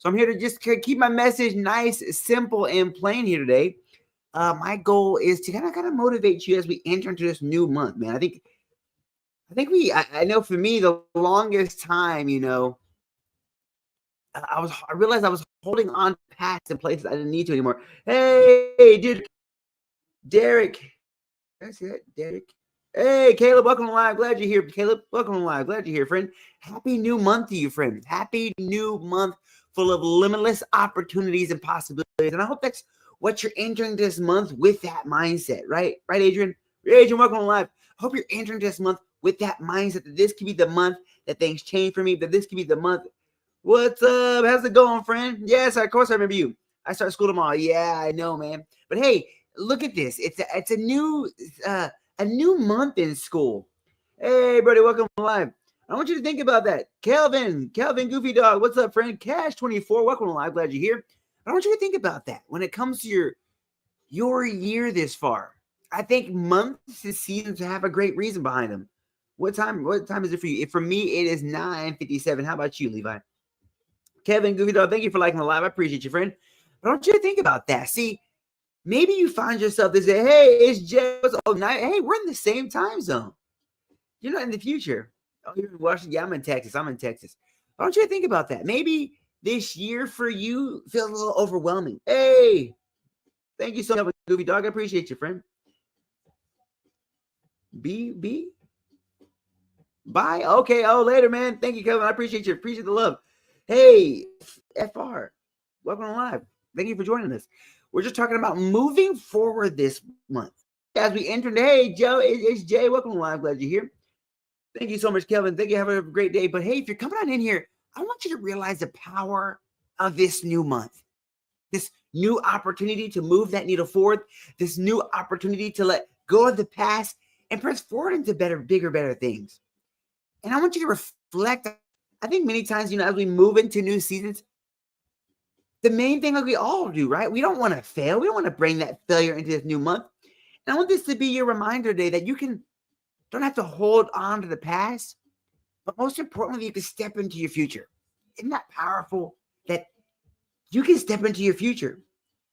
So I'm here to just keep my message nice, simple, and plain here today. My goal is to kind of motivate you as we enter into this new month, man. I know for me, the longest time, I realized I was holding on to past and places I didn't need to anymore. Hey, dude, Derek. That's it, Derek. Hey, Caleb, welcome to live. Glad you're here. Caleb, welcome to live. Glad you're here, friend. Happy new month to you, friend. Happy new month full of limitless opportunities and possibilities. And I hope that's what you're entering this month with that mindset, right? Right, Adrian? Adrian, welcome to live. I hope you're entering this month with that mindset that this could be the month that things change for me, that this could be the month. What's up? How's it going, friend? Yes, of course I remember you. I start school tomorrow. Yeah, I know, man. But hey, look at this. It's a new month in school. Hey, buddy, welcome live. I want you to think about that. Kelvin, Goofy Dog, what's up, friend? Cash24, welcome live. Glad you're here. I want you to think about that when it comes to your year this far. I think months and seasons have a great reason behind them. What time is it for you? For me, it is 9:57. How about you, Levi? Kevin, Goofy Dog, thank you for liking the live. I appreciate you, friend. But I want you to think about that. See, maybe you find yourself to say, hey, it's Jay. Oh, night. Hey, we're in the same time zone. You're not in the future. Oh, you're in Washington. Yeah, I'm in Texas. I want you to think about that. Maybe this year for you feels a little overwhelming. Hey, thank you so much, Goofy Dog. I appreciate you, friend. B. Bye. Okay. Oh, later, man. Thank you, Kevin. I appreciate you. Appreciate the love. Hey, FR. Welcome live. Thank you for joining us. We're just talking about moving forward this month. As we enter, hey, Joe, it's Jay. Welcome live. Glad you're here. Thank you so much, Kelvin. Thank you. Have a great day. But hey, if you're coming on in here, I want you to realize the power of this new month, this new opportunity to move that needle forward, this new opportunity to let go of the past and press forward into bigger, better things. And I want you to reflect. I think many times, as we move into new seasons, the main thing, like we all do, right? We don't want to fail. We don't want to bring that failure into this new month. And I want this to be your reminder today that you don't have to hold on to the past, but most importantly, you can step into your future. Isn't that powerful that you can step into your future?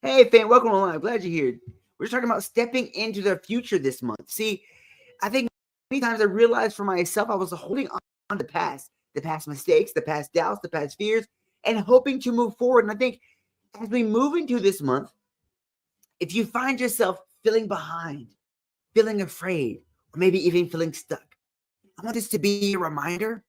Hey, fan, welcome along. Glad you're here. We're just talking about stepping into the future this month. See, I think many times I realized for myself, I was holding on to the past mistakes, the past doubts, the past fears, and hoping to move forward. And I think as we move into this month, if you find yourself feeling behind, feeling afraid, or maybe even feeling stuck, I want this to be a reminder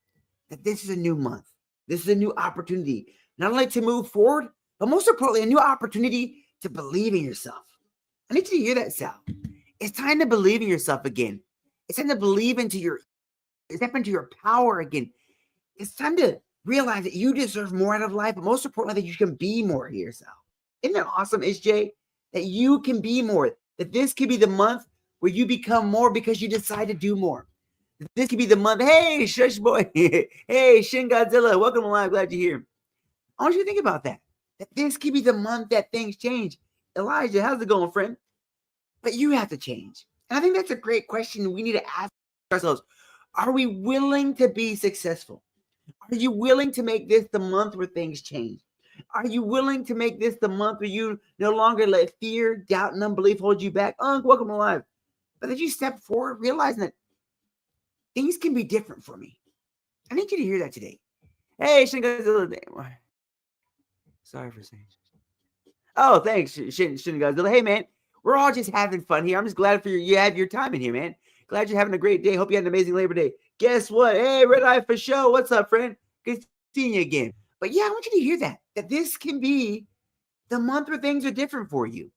that this is a new month. This is a new opportunity, not only to move forward, but most importantly, a new opportunity to believe in yourself. I need you to hear that, Sal. It's time to believe in yourself again. It's time to step into your power again. It's time to realize that you deserve more out of life, but most importantly, that you can be more here, Sal. Isn't that awesome, SJ? That you can be more. That this could be the month where you become more because you decide to do more. This could be the month. Hey, Shush Boy. Hey, Shin Godzilla. Welcome alive. Glad you're here. I want you to think about that. That this could be the month that things change. Elijah, how's it going, friend? But you have to change. And I think that's a great question we need to ask ourselves. Are we willing to be successful? Are you willing to make this the month where things change? Are you willing to make this the month where you no longer let fear, doubt, and unbelief hold you back? Welcome alive. But that you step forward, realizing that things can be different for me. I need you to hear that today. Hey, Shin Godzilla. Sorry for saying. Oh, thanks, Shin Godzilla. Hey, man, we're all just having fun here. I'm just glad you have your time in here, man. Glad you're having a great day. Hope you had an amazing Labor Day. Guess what? Hey, Red Eye for show. What's up, friend? Good seeing you again. But yeah, I want you to hear that this can be the month where things are different for you.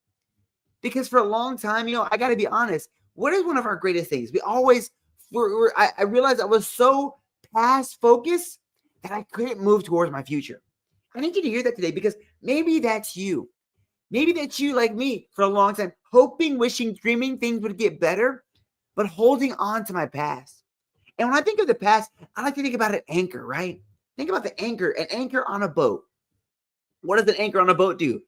Because for a long time, I got to be honest. What is one of our greatest things? I realized I was so past focused that I couldn't move towards my future. I need you to hear that today because maybe that's you. Maybe that's you like me for a long time, hoping, wishing, dreaming things would get better, but holding on to my past. And when I think of the past, I like to think about an anchor, right? Think about the anchor, an anchor on a boat. What does an anchor on a boat do?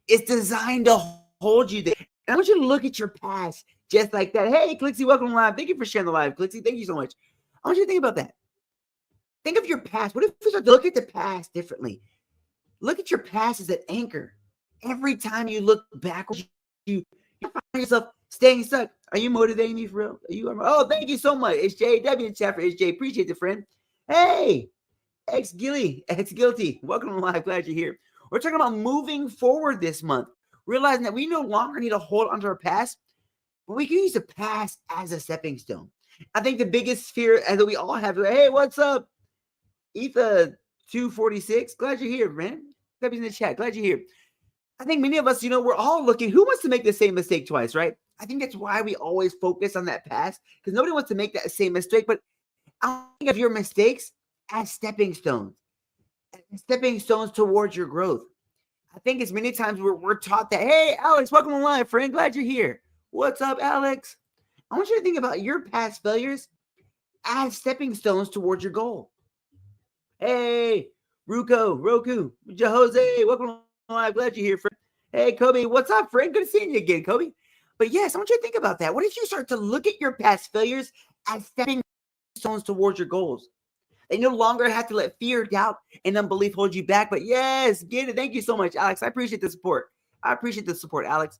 It's designed to hold you there. And I want you to look at your past just like that. Hey, Clixie, welcome live. Thank you for sharing the live, Clixie. Thank you so much. I want you to think about that. Think of your past. What if we start to look at the past differently? Look at your past as an anchor. Every time you look backwards, you find yourself staying stuck. Are you motivating me for real? Are you? Oh, thank you so much. It's JW in chat for HJ. Appreciate the friend. Hey, ex-guilty. Welcome to live. Glad you're here. We're talking about moving forward this month, realizing that we no longer need to hold onto our past, but we can use the past as a stepping stone. I think the biggest fear that we all have, hey, what's up? Etha 246. Glad you're here, man. Glad in the chat. Glad you're here. I think many of us, we're all looking. Who wants to make the same mistake twice, right? I think that's why we always focus on that past, because nobody wants to make that same mistake. But I think of your mistakes as stepping stones towards your growth. I think as many times we're taught that, hey, Alex, welcome online, friend. Glad you're here. What's up, Alex? I want you to think about your past failures as stepping stones towards your goal. Hey, Roku, Jose, welcome online. Glad you're here, friend. Hey, Kobe, what's up, friend? Good to see you again, Kobe. But yes, I want you to think about that. What if you start to look at your past failures as stepping stones towards your goals? They no longer have to let fear, doubt, and unbelief hold you back. But yes, get it. Thank you so much, Alex. I appreciate the support. Alex.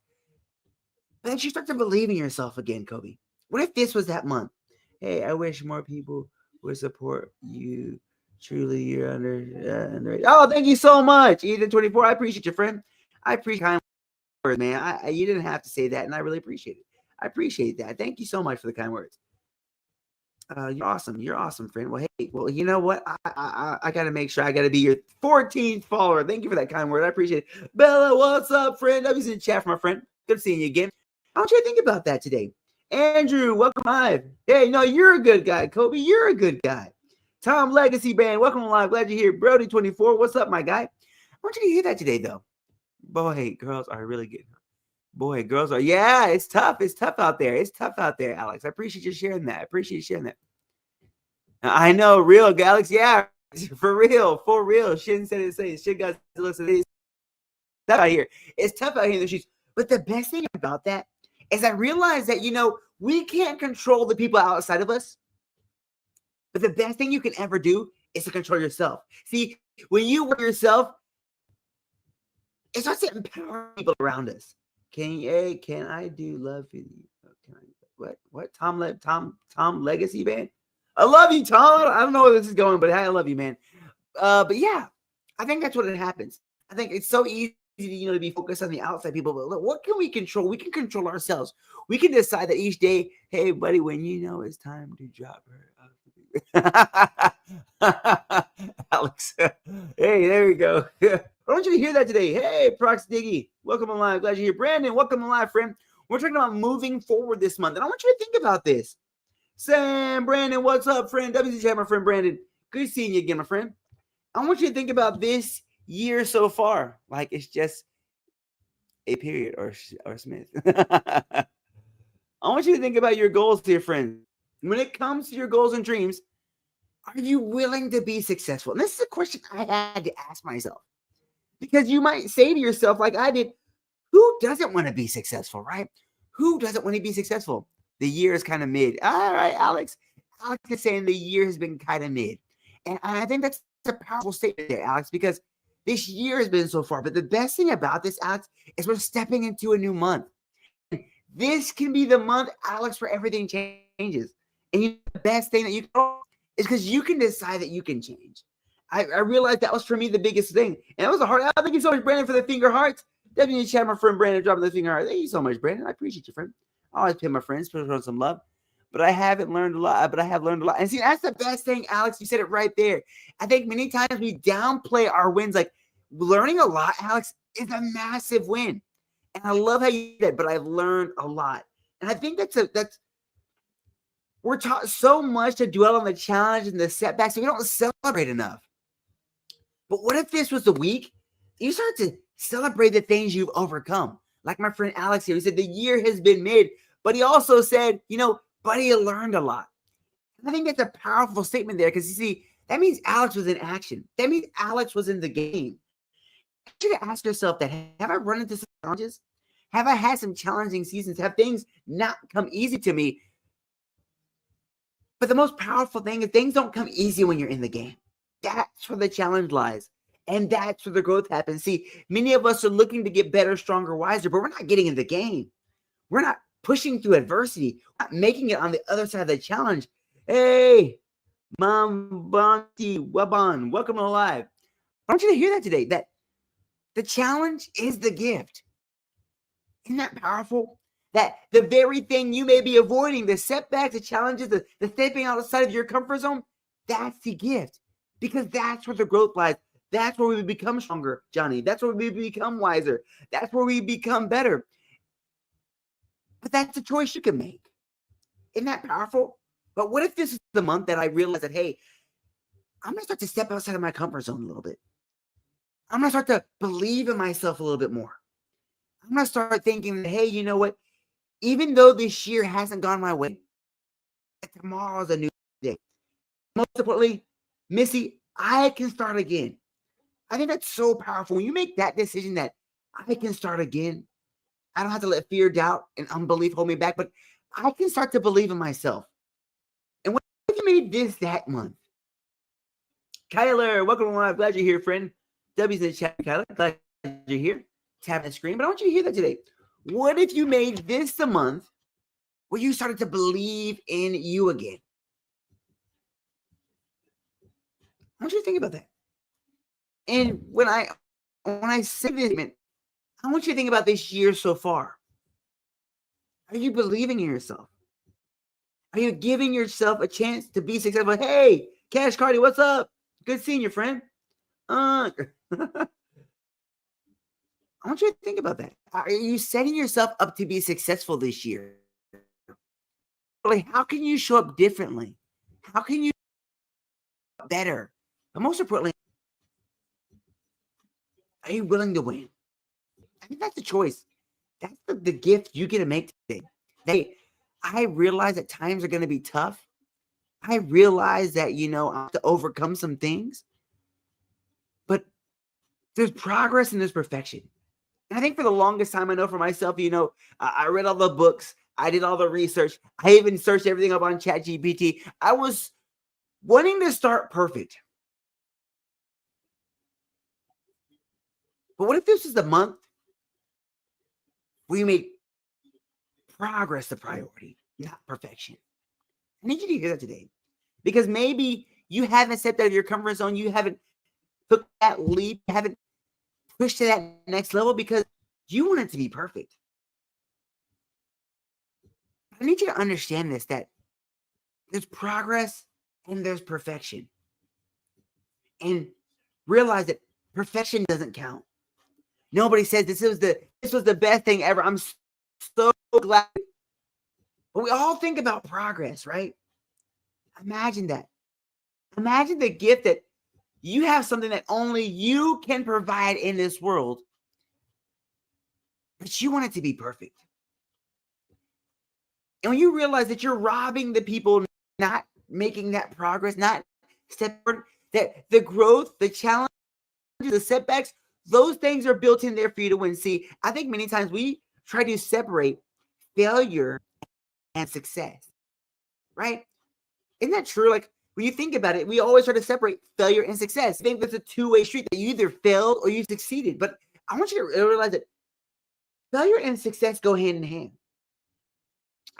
But then you start to believe in yourself again, Kobe. What if this was that month? Hey, I wish more people would support you. Truly, you're under. Oh, thank you so much, Ethan24. I appreciate you, friend. I appreciate kind words, man. You didn't have to say that, and I really appreciate it. I appreciate that. Thank you so much for the kind words. You're awesome. You're awesome, friend. Well, hey, you know what? I got to make sure I got to be your 14th follower. Thank you for that kind word. I appreciate it. Bella, what's up, friend? I was in chat for my friend. Good seeing you again. I want you to think about that today. Andrew, welcome live. Hey, no, you're a good guy. Kobe, you're a good guy. Tom Legacy Band, welcome live. Glad you're here. Brody24, what's up, my guy? I want you to hear that today, though. Boy, girls are really good. Yeah, it's tough. It's tough out there. Alex. I appreciate you sharing that. I know, real, Alex. Yeah, for real. Shin said it. Say shit, guys. Listen, it's tough out here. It's tough out here in the streets. But the best thing about that is I realize that, we can't control the people outside of us. But the best thing you can ever do is to control yourself. See, when you work yourself, it starts to empower people around us. Can I do love for you? What? Tom Legacy Band? I love you, Tom. I don't know where this is going, but I love you, man. But yeah, I think that's what it happens. I think it's so easy, to be focused on the outside people. But look, what can we control? We can control ourselves. We can decide that each day, hey, buddy, when it's time to drop her. Alex. Hey, there we go. I want you to hear that today. Hey, Prox Diggy, welcome alive. Glad you're here. Brandon, welcome alive, friend. We're talking about moving forward this month, and I want you to think about this. Sam, Brandon, what's up, friend? WC, my friend Brandon. Good seeing you again, my friend. I want you to think about this year so far, like it's just a period or Smith. I want you to think about your goals, dear friend. When it comes to your goals and dreams, are you willing to be successful? And this is a question I had to ask myself. Because you might say to yourself, like I did, who doesn't want to be successful, right? Who doesn't want to be successful? The year is kind of mid. All right, Alex. Alex is saying the year has been kind of mid. And I think that's a powerful statement there, Alex, because this year has been so far. But the best thing about this, Alex, is we're stepping into a new month. This can be the month, Alex, where everything changes. And the best thing that you can do is because you can decide that you can change. I realized that was for me the biggest thing. And it was a hard. Thank you so much, Brandon, for the finger hearts. Definitely chat my friend Brandon dropping the finger heart. Thank you so much, Brandon. I appreciate you, friend. I always pay my friends for some love. But I haven't learned a lot. And see, that's the best thing, Alex. You said it right there. I think many times we downplay our wins. Like learning a lot, Alex, is a massive win. And I love how you did that, but I've learned a lot. And I think that's we're taught so much to dwell on the challenge and the setbacks, so we don't celebrate enough. But what if this was the week you start to celebrate the things you've overcome? Like my friend Alex here, he said the year has been mid, but he also said, buddy, you learned a lot. And I think that's a powerful statement there because you see, that means Alex was in action. That means Alex was in the game. I want you to ask yourself that, have I run into some challenges? Have I had some challenging seasons? Have things not come easy to me? But the most powerful thing is things don't come easy when you're in the game. That's where the challenge lies. And that's where the growth happens. See, many of us are looking to get better, stronger, wiser, but we're not getting in the game. We're not pushing through adversity. We're not making it on the other side of the challenge. Hey, Mom Bonti Waban, welcome alive. I want you to hear that today, that the challenge is the gift. Isn't that powerful? That the very thing you may be avoiding, the setbacks, the challenges, the stepping outside of your comfort zone, that's the gift. Because that's where the growth lies. That's where we become stronger, Johnny. That's where we become wiser. That's where we become better. But that's a choice you can make. Isn't that powerful? But what if this is the month that I realize that, hey, I'm going to start to step outside of my comfort zone a little bit. I'm going to start to believe in myself a little bit more. I'm going to start thinking that, hey, you know what? Even though this year hasn't gone my way, tomorrow's a new day. Most importantly, Missy, I can start again. I think that's so powerful. When you make that decision that I can start again, I don't have to let fear, doubt, and unbelief hold me back, but I can start to believe in myself. And what if you made this that month? Kyler, welcome along. I'm glad you're here, friend. W's in the chat, Kyler. Glad you're here. Tapping the screen. But I want you to hear that today. What if you made this the month where you started to believe in you again? I want you to think about that. And when I say this, I want you to think about this year so far. Are you believing in yourself? Are you giving yourself a chance to be successful? Hey, Cash Cardi, what's up? Good seeing you, friend. I want you to think about that. Are you setting yourself up to be successful this year? Like, how can you show up differently? How can you show up better? But most importantly, are you willing to win? I think that's the choice. That's the gift you get to make today. Hey, I realize that times are going to be tough. I realize that, I have to overcome some things. But there's progress and there's perfection. And I think for the longest time, I know for myself, I read all the books. I did all the research. I even searched everything up on ChatGPT. I was wanting to start perfect. But what if this is the month where you make progress the priority, not perfection? I need you to hear that today. Because maybe you haven't stepped out of your comfort zone. You haven't took that leap. You haven't pushed to that next level because you want it to be perfect. I need you to understand this, that there's progress and there's perfection. And realize that perfection doesn't count. Nobody says this was the best thing ever. I'm so glad. But we all think about progress, right? Imagine that. Imagine the gift that you have, something that only you can provide in this world, but you want it to be perfect. And when you realize that you're robbing the people, not making that progress, not step forward, that the growth, the challenge, the setbacks, those things are built in there for you to win. See, I think many times we try to separate failure and success, right? Isn't that true? Like, when you think about it, we always try to separate failure and success. I think there's a two-way street, that you either failed or you succeeded. But I want you to realize that failure and success go hand in hand.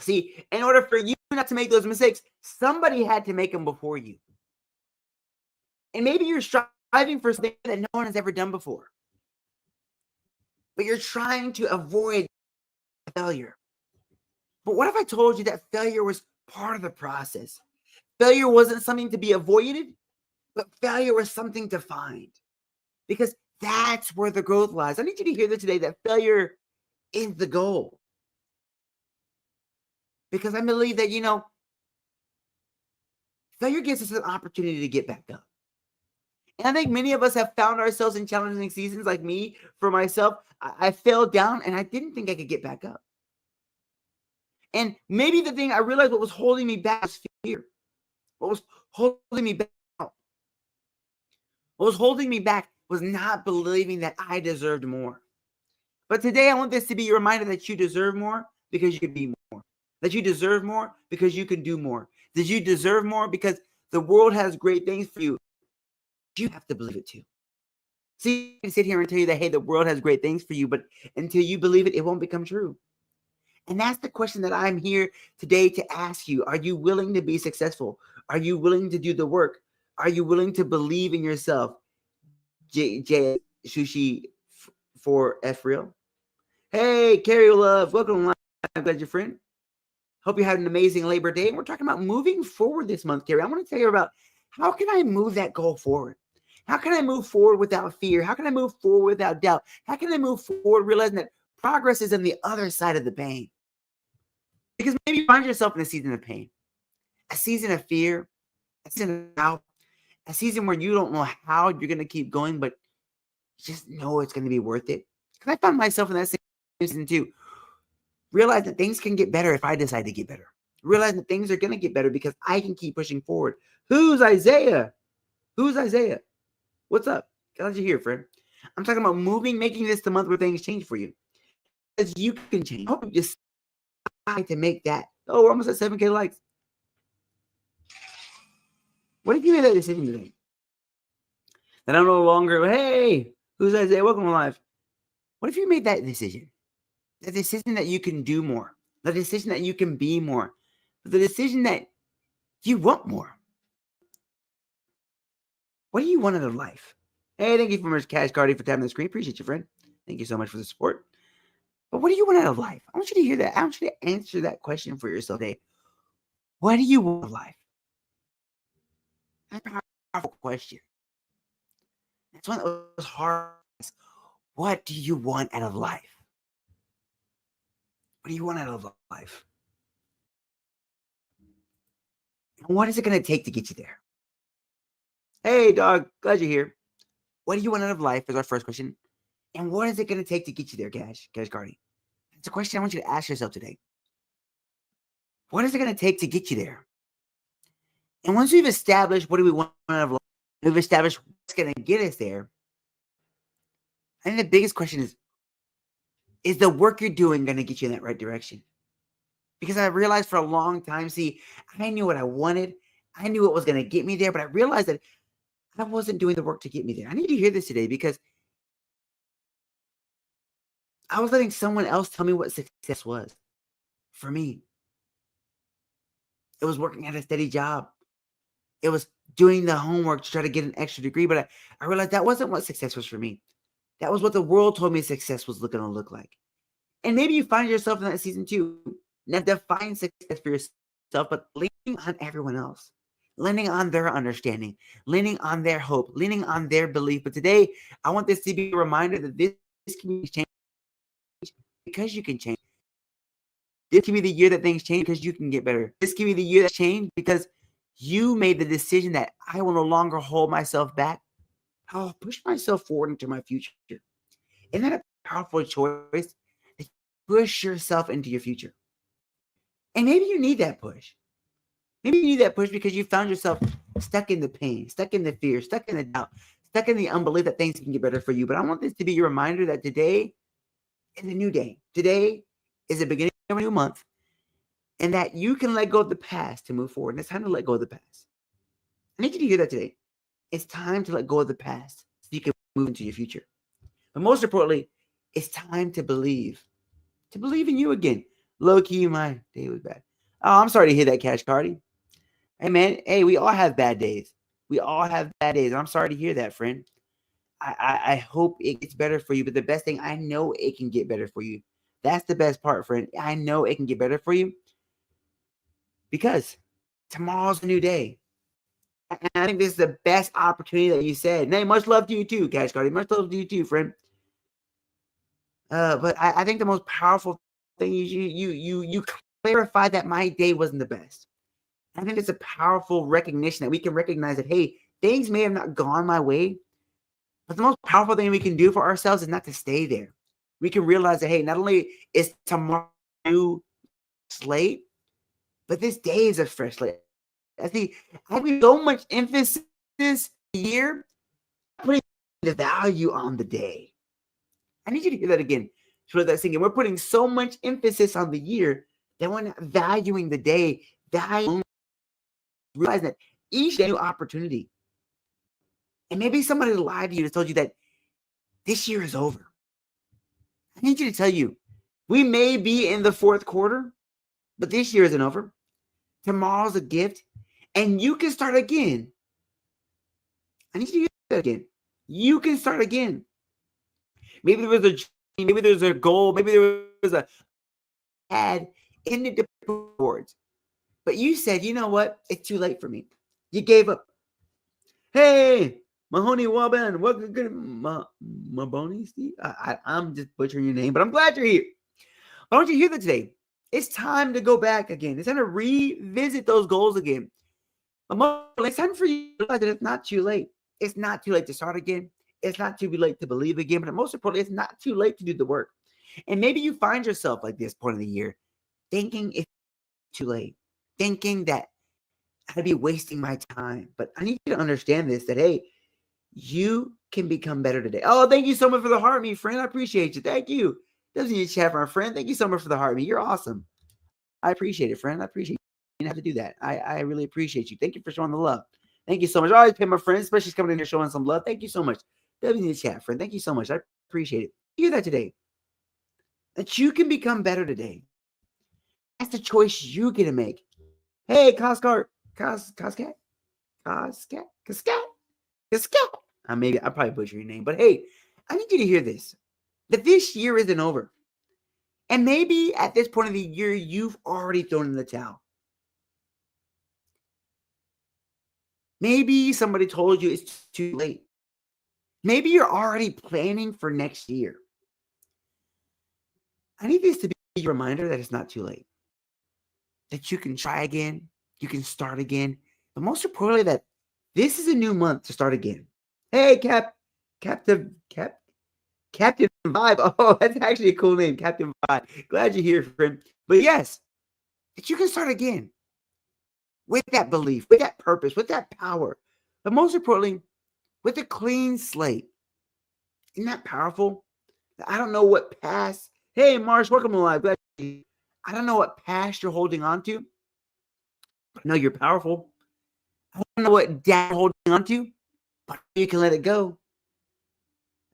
See, in order for you not to make those mistakes, somebody had to make them before you. And maybe you're striving for something that no one has ever done before. But you're trying to avoid failure. But what if I told you that failure was part of the process? Failure wasn't something to be avoided, but failure was something to find. Because that's where the growth lies. I need you to hear this today, that failure is the goal. Because I believe that, failure gives us an opportunity to get back up. And I think many of us have found ourselves in challenging seasons, like me, for myself. I fell down and I didn't think I could get back up. And maybe the thing I realized, what was holding me back was fear. What was holding me back? What was holding me back was not believing that I deserved more. But today I want this to be a reminder that you deserve more because you can be more. That you deserve more because you can do more. That you deserve more because the world has great things for you. You have to believe it too. See, I can sit here and tell you that, hey, the world has great things for you, but until you believe it, it won't become true. And that's the question that I'm here today to ask you. Are you willing to be successful? Are you willing to do the work? Are you willing to believe in yourself? J Sushi for F real. Hey, Carrie Love, welcome. I'm glad you're friend. Hope you had an amazing Labor Day. And we're talking about moving forward this month, Carrie. I want to tell you about how can I move that goal forward? How can I move forward without fear? How can I move forward without doubt? How can I move forward realizing that progress is on the other side of the pain? Because maybe you find yourself in a season of pain, a season of fear, a season of doubt, a season where you don't know how you're going to keep going, but you just know it's going to be worth it. Because I found myself in that same season too. Realize that things can get better if I decide to get better. Realize that things are going to get better because I can keep pushing forward. Who's Isaiah? Who's Isaiah? What's up? Glad you're here, friend. I'm talking about moving, making this the month where things change for you. Because you can change. I hope you just decide to make that. Oh, we're almost at 7K likes. What if you made that decision today? That I'm no longer, hey, who's Isaiah? Welcome to live. What if you made that decision? The decision that you can do more. The decision that you can be more. The decision that you want more. What do you want out of life? Hey, thank you for much Cash Cardi for tapping the screen. Appreciate you, friend. Thank you so much for the support. But what do you want out of life? I want you to hear that. I want you to answer that question for yourself today. What do you want out of life? That's a powerful question. That's one that was hard. What do you want out of life? What do you want out of life? And what is it going to take to get you there? Hey, dog. Glad you're here. What do you want out of life is our first question. And what is it going to take to get you there, Cash Cardi? It's a question I want you to ask yourself today. What is it going to take to get you there? And once we've established what do we want out of life, we've established what's going to get us there, I think the biggest question is the work you're doing going to get you in that right direction? Because I realized for a long time, I knew what I wanted. I knew what was going to get me there, but I realized that I wasn't doing the work to get me there. I need to hear this today because I was letting someone else tell me what success was for me. It was working at a steady job. It was doing the homework to try to get an extra degree, but I realized that wasn't what success was for me. That was what the world told me success was going to look like. And maybe you find yourself in that season too. Not define success for yourself, but leaning on everyone else, leaning on their understanding, leaning on their hope, leaning on their belief. But today, I want this to be a reminder that this can be changed because you can change. This can be the year that things change because you can get better. This can be the year that changed because you made the decision that I will no longer hold myself back. I'll push myself forward into my future. Isn't that a powerful choice? Push yourself into your future. And maybe you need that push. Maybe you need that push because you found yourself stuck in the pain, stuck in the fear, stuck in the doubt, stuck in the unbelief that things can get better for you. But I want this to be your reminder that today is a new day. Today is the beginning of a new month. And that you can let go of the past to move forward. And it's time to let go of the past. I need you to hear that today. It's time to let go of the past so you can move into your future. But most importantly, it's time to believe in you again. Low key, my day was bad. Oh, I'm sorry to hear that, Cash Cardi. Hey, man. Hey, we all have bad days. We all have bad days. I'm sorry to hear that, friend. I hope it gets better for you. But the best thing, I know it can get better for you. That's the best part, friend. I know it can get better for you because tomorrow's a new day. And I think this is the best opportunity that you said. Hey, much love to you too, Cash Cardi. Much love to you too, friend. But I think the most powerful thing is you clarify that my day wasn't the best. I think it's a powerful recognition that we can recognize that, hey, things may have not gone my way, but the most powerful thing we can do for ourselves is not to stay there. We can realize that, hey, not only is tomorrow a new slate, but this day is a fresh slate. I put so much emphasis this year, putting the value on the day. I need you to hear that again. So that singing. We're putting so much emphasis on the year that we're not valuing the day, realizing that each day new opportunity. And maybe somebody lied to you and told you that This year is over. I need you to tell you, we may be in the fourth quarter, but this year isn't over. Tomorrow's a gift, and you can start again. I need you to hear that again. You can start again. Maybe there was a dream, maybe there's a goal, maybe there was a ad in the boards. But you said, you know what? It's too late for me. You gave up. Hey, Mahoney Waban, what good Maboni, Steve? I'm just butchering your name, but I'm glad you're here. Why don't you hear that today? It's time to go back again. It's time to revisit those goals again. It's time for you to realize that it's not too late. It's not too late to start again. It's not too late to believe again. But most importantly, it's not too late to do the work. And maybe you find yourself like this point of the year, thinking it's too late, thinking that I'd be wasting my time. But I need you to understand this, that, hey, you can become better today. Oh, thank you so much for the heart, me friend. I appreciate you. Thank you. Doesn't need to chat for my friend. Thank you so much for the heart, me. You're awesome. I appreciate it, friend. I appreciate you. You have to do that. I really appreciate you. Thank you for showing the love. Thank you so much. I always pay my friends, especially coming in here showing some love. Thank you so much. Doesn't need to chat, friend. Thank you so much. I appreciate it. You hear that today? That you can become better today. That's the choice you get to make. Hey, Coscat. I probably butchered your name, but hey, I need you to hear this. That this year isn't over. And maybe at this point of the year, you've already thrown in the towel. Maybe somebody told you it's too late. Maybe you're already planning for next year. I need this to be a reminder that it's not too late. That you can try again, you can start again, but most importantly, that this is a new month to start again. Hey, Captain Vibe. Oh, that's actually a cool name, Captain Vibe. Glad you're here, friend. But yes, that you can start again with that belief, with that purpose, with that power, but most importantly, with a clean slate. Isn't that powerful? I don't know what past. Hey, Marsh, welcome to live. Glad you're here. I don't know what past you're holding on to. But no, you're powerful. I don't know what dad holding on to, but you can let it go.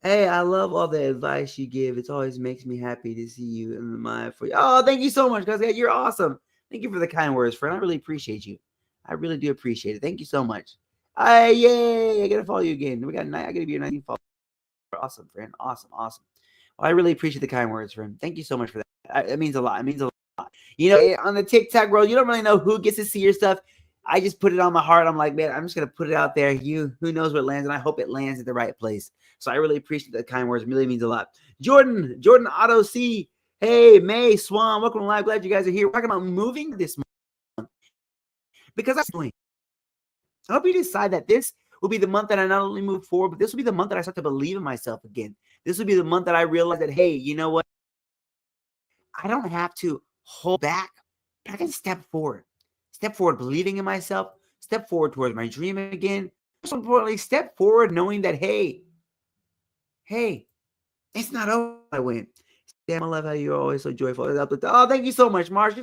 Hey, I love all the advice you give. It always makes me happy to see you in the mind for you. Oh, thank you so much, guys. You're awesome. Thank you for the kind words, friend. I really appreciate you. I really do appreciate it. Thank you so much. Yay! I gotta follow you again. I gotta be your 19 follower. Awesome, friend. Awesome. Well, I really appreciate the kind words, friend. Thank you so much for that. It means a lot. It means a lot. You know, on the TikTok world, you don't really know who gets to see your stuff. I just put it on my heart. I'm like, man, I'm just gonna put it out there. Who knows where it lands, and I hope it lands at the right place. So I really appreciate the kind words. It really means a lot. Jordan Otto C. Hey, May Swan, welcome to live. Glad you guys are here. We're talking about moving this month because I hope you decide that this will be the month that I not only move forward, but this will be the month that I start to believe in myself again. This will be the month that I realize that, hey, you know what? I don't have to hold back, but I can step forward. Step forward believing in myself. Step forward towards my dream again. Most importantly, step forward knowing that, hey, it's not over. I win. Damn, I love how you're always so joyful. Oh, thank you so much, Marsh.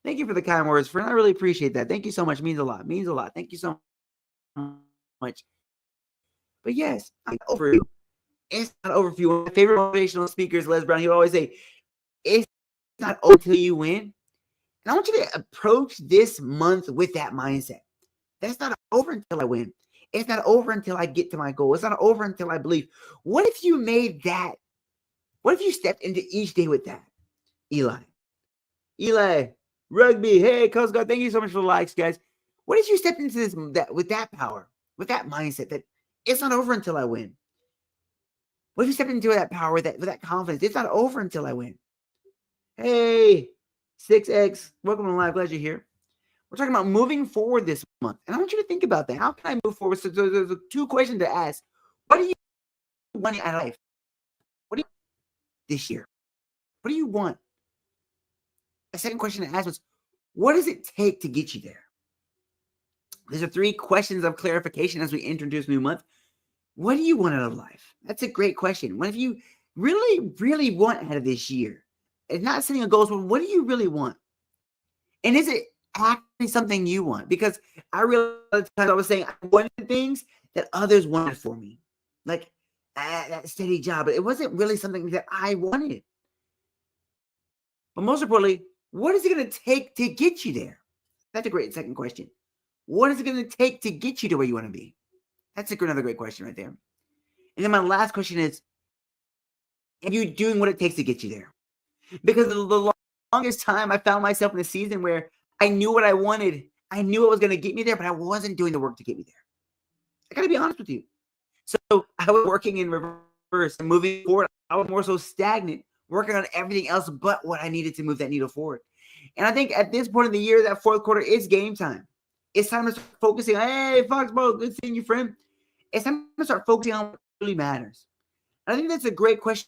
Thank you for the kind words, friend. I really appreciate that. Thank you so much. Means a lot. Thank you so much. But yes, I'm over you. It's not over for you. One of my favorite motivational speakers, Les Brown, he would always say, it's not over till you win. And I want you to approach this month with that mindset. That's not over until I win. It's not over until I get to my goal. It's not over until I believe. What if you made that? What if you stepped into each day with that? Eli, Rugby, hey, Coast Guard, thank you so much for the likes, guys. What if you stepped into this with that power, with that mindset that it's not over until I win? What if you stepped into that power with that confidence? It's not over until I win. Hey, 6X, welcome to live. Glad you're here. We're talking about moving forward this month. And I want you to think about that. How can I move forward? So there's two questions to ask. What do you want out of life? What do you want this year? What do you want? The second question to ask was, what does it take to get you there? These are three questions of clarification as we introduce new month. What do you want out of life? That's a great question. What if you really, really want out of this year? It's not setting a goal. What do you really want? And is it actually something you want? Because I realized I was saying I wanted things that others wanted for me. Like that steady job, but it wasn't really something that I wanted. But most importantly, what is it going to take to get you there? That's a great second question. What is it going to take to get you to where you want to be? That's another great question right there. And then my last question is, are you doing what it takes to get you there? Because the longest time I found myself in a season where I knew what I wanted. I knew what was going to get me there, but I wasn't doing the work to get me there. I got to be honest with you. So I was working in reverse and moving forward. I was more so stagnant, working on everything else but what I needed to move that needle forward. And I think at this point in the year, that fourth quarter, it's game time. It's time to start focusing on, hey, Foxborough, good seeing you, friend. It's time to start focusing on what really matters. And I think that's a great question.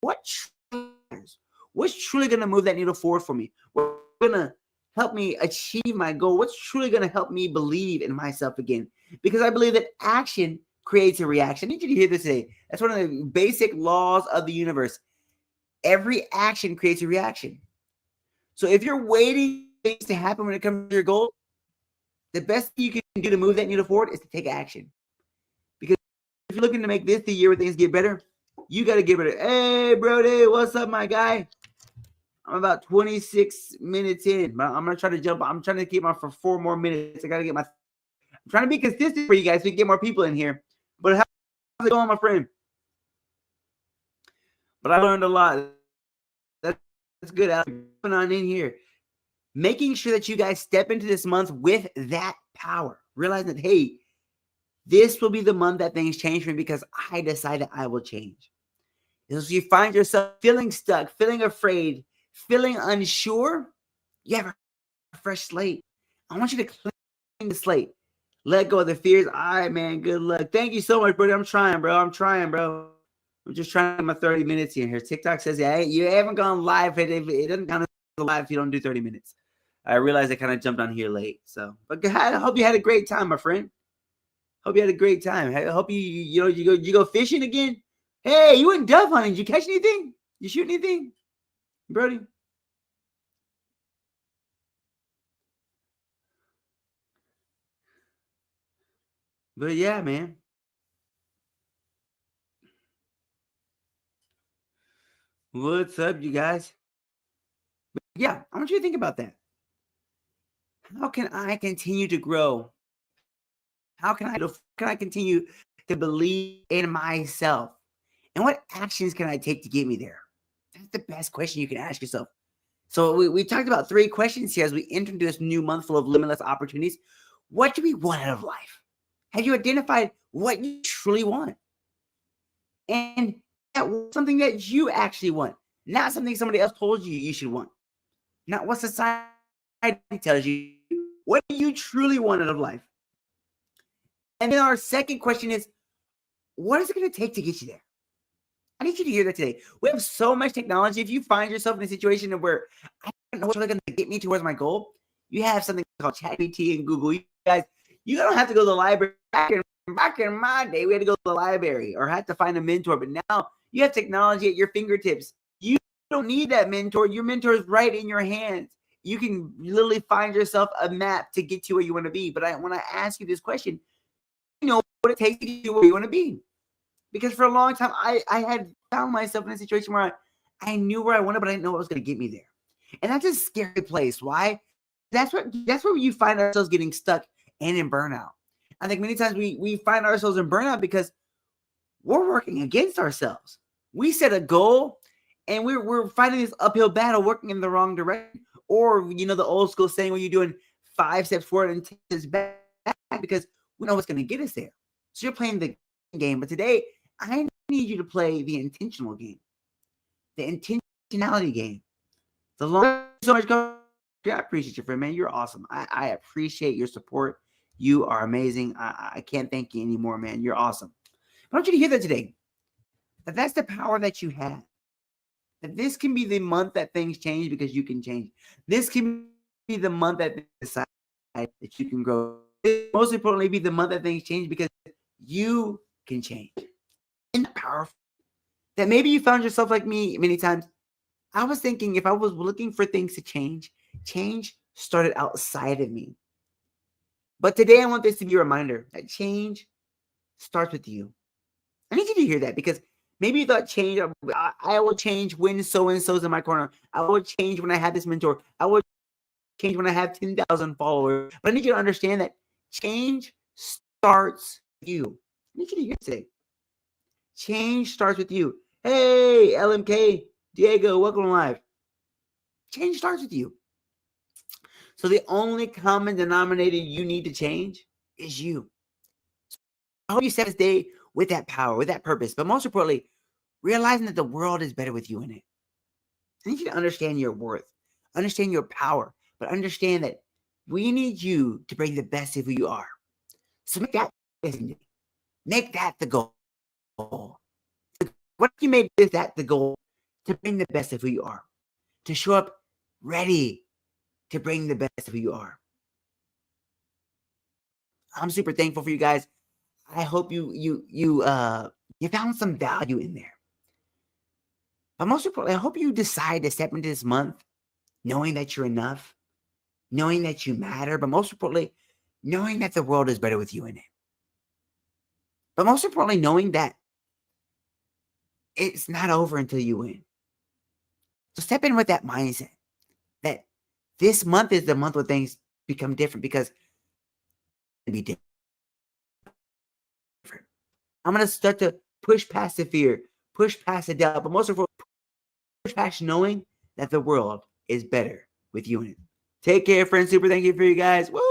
What truly matters? What's truly going to move that needle forward for me? What's going to help me achieve my goal? What's truly going to help me believe in myself again? Because I believe that action creates a reaction. I need you to hear this today. That's one of the basic laws of the universe. Every action creates a reaction. So if you're waiting for things to happen when it comes to your goal, the best thing you can do to move that needle forward is to take action. Because if you're looking to make this the year where things get better, you got to get better. Hey, Brody, what's up, my guy? I'm about 26 minutes in, but I'm going to try to jump. I'm trying to keep on for 4 more minutes. I got to get I'm trying to be consistent for you guys so we can get more people in here. But how's it going, my friend? But I learned a lot. That's good. Putting on in here. Making sure that you guys step into this month with that power. Realizing that, hey, this will be the month that things change for me because I decided I will change. And so you find yourself feeling stuck, feeling afraid, feeling unsure, you have a fresh slate. I want you to clean the slate. Let go of the fears. All right, man. Good luck. Thank you so much, buddy. I'm trying, bro. I'm just trying my 30 minutes in here. TikTok says, yeah, you haven't gone live. It doesn't count as live if you don't do 30 minutes. I realized I kind of jumped on here late. But I hope you had a great time, my friend. Hope you had a great time. I hope you go fishing again. Hey, you went dove hunting. Did you catch anything? You shoot anything, Brody? But yeah, man. What's up, you guys? But yeah, I want you to think about that. How can I continue to grow? How can I continue to believe in myself? And what actions can I take to get me there? That's the best question you can ask yourself. So we talked about 3 questions here as we enter into this new month full of limitless opportunities. What do we want out of life? Have you identified what you truly want? And that something that you actually want, not something somebody else told you you should want. Not what society tells you. What do you truly want out of life? And then our second question is, what is it going to take to get you there? I need you to hear that today. We have so much technology. If you find yourself in a situation where I don't know what's really going to get me towards my goal, you have something called ChatGPT and Google. You guys, you don't have to go to the library. Back in my day, we had to go to the library or had to find a mentor. But now you have technology at your fingertips. You don't need that mentor. Your mentor is right in your hands. You can literally find yourself a map to get to where you want to be. But when I ask you this question, you know what it takes to get to where you want to be. Because for a long time, I had found myself in a situation where I knew where I wanted, but I didn't know what was going to get me there. And that's a scary place. Why? That's where you find ourselves getting stuck and in burnout. I think many times we find ourselves in burnout because we're working against ourselves. We set a goal and we're fighting this uphill battle, working in the wrong direction. Or, the old school saying where you're doing 5 steps forward and 10 steps back because we know what's going to get us there. So you're playing the game. But today, I need you to play the intentional game, the intentionality game. The long so much. I appreciate you, friend, man. You're awesome. I appreciate your support. You are amazing. I can't thank you anymore, man. You're awesome. But I want you to hear that today. That's the power that you have. That this can be the month that things change because you can change. This can be the month that they decide that you can grow. Most importantly, be the month that things change because you can change. Isn't that powerful? That maybe you found yourself like me many times. I was thinking if I was looking for things to change started outside of me. But today I want this to be a reminder that change starts with you. I need you to hear that, because maybe you thought change, I will change when so-and-so's in my corner. I will change when I have this mentor. I will change when I have 10,000 followers. But I need you to understand that change starts with you. I need you to hear it today. Change starts with you. Hey, LMK, Diego, welcome live. Change starts with you. So the only common denominator you need to change is you. So I hope you set this day with that power, with that purpose, but most importantly, realizing that the world is better with you in it. I need you to understand your worth, understand your power, but understand that we need you to bring the best of who you are. So make that the goal. What if you made that the goal, to bring the best of who you are, to show up ready to bring the best of who you are? I'm super thankful for you guys. I hope you found some value in there. But most importantly, I hope you decide to step into this month knowing that you're enough, knowing that you matter, but most importantly, knowing that the world is better with you in it. But most importantly, knowing that it's not over until you win. So step in with that mindset that this month is the month where things become different, because be different. I'm going to start to push past the fear, push past the doubt, but most of all, push past knowing that the world is better with you in it. Take care, friends. Super thank you for you guys. Woo!